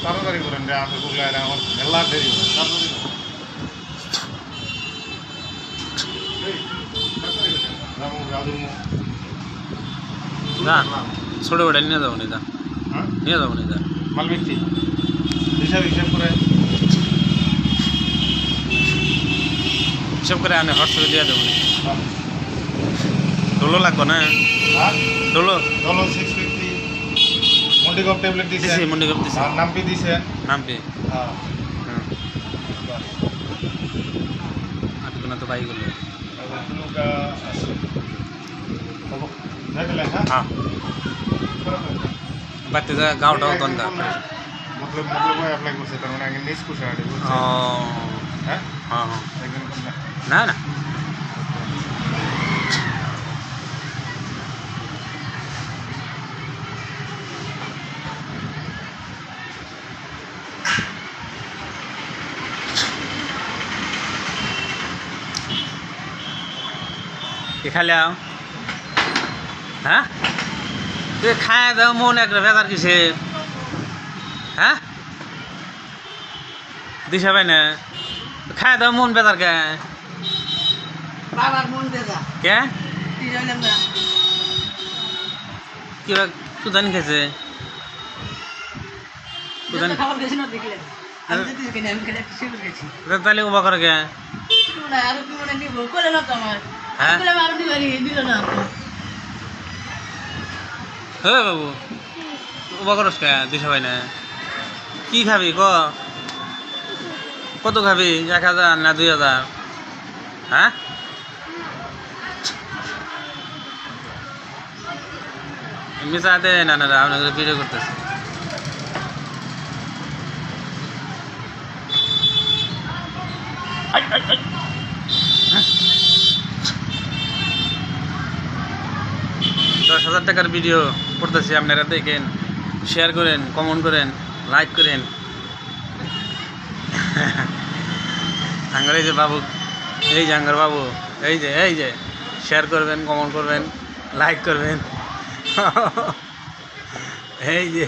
তাড়াতাড়ি করেন রে, আমি গুলো আমার মেলা দেরি হবে, তাড়াতাড়ি করেন। না ছোট বেটা নিয়ে যাবো নিদা, হ্যাঁ নিয়ে যাবো নিদা। মাল বিক্রি হিসাব হিসাব করে হিসাব করে আনে হোয়াটসঅ্যাপে দিয়ে দেবো। ডোলো লাগবো না? হ্যাঁ ডোলো ডলো 650 মন্ডিগপ ট্যাবলেট দিছে, দিছি, মন্ডি করতে দিছি, আর নাম্পি দিছে। নামপি। হ্যাঁ হ্যাঁ আটকো না তো পাই গেল। লোকা আছে দেখলেন। হ্যাঁ হ্যাঁ বাড়তে যা গাঁওটাও দনগা। মতলব মতলব অ্যাপ্লাই করছে, তার মানে আগে নিজ কুশা আড়ে ও বুঝছে। হ্যাঁ হ্যাঁ হ্যাঁ দেখবেন কোনটা না না খালি আও। হ্যাঁ তুই খায় দাও মন একটা বেজার কিসে? হ্যাঁ দিশা পাই না খায় দাও মন বেজার কে? বাবার মন বেজা কে কি জানেন না কিবা কুদানি খেয়েছে? কুদানি খাবার গেছি না দেখলেন আমি যেতে কিনে আমি খেলে কিছু গেছি তাহলে উবা করে কে? না আর কি মনে নিব কোলে না তো আমার হ্যাঁ কোলে আর দিবারি দিল না হে বাবু উবা করস কে? দিশা পাই না কি খাবি ক? কত খাবি? 1000 না 2000? হ্যাঁ মিশা দে না না আপনাদের ভিডিও করতেছে। হ্যাঁ? 10,000 টাকার ভিডিও করতেছি, আপনারা দেখেন, শেয়ার করেন, কমেন্ট করেন, লাইক করেন। আঙ্গার এই যে বাবু, এই যে আঙ্গার বাবু, এই যে শেয়ার করবেন, কমেন্ট করবেন, লাইক করবেন। এই যে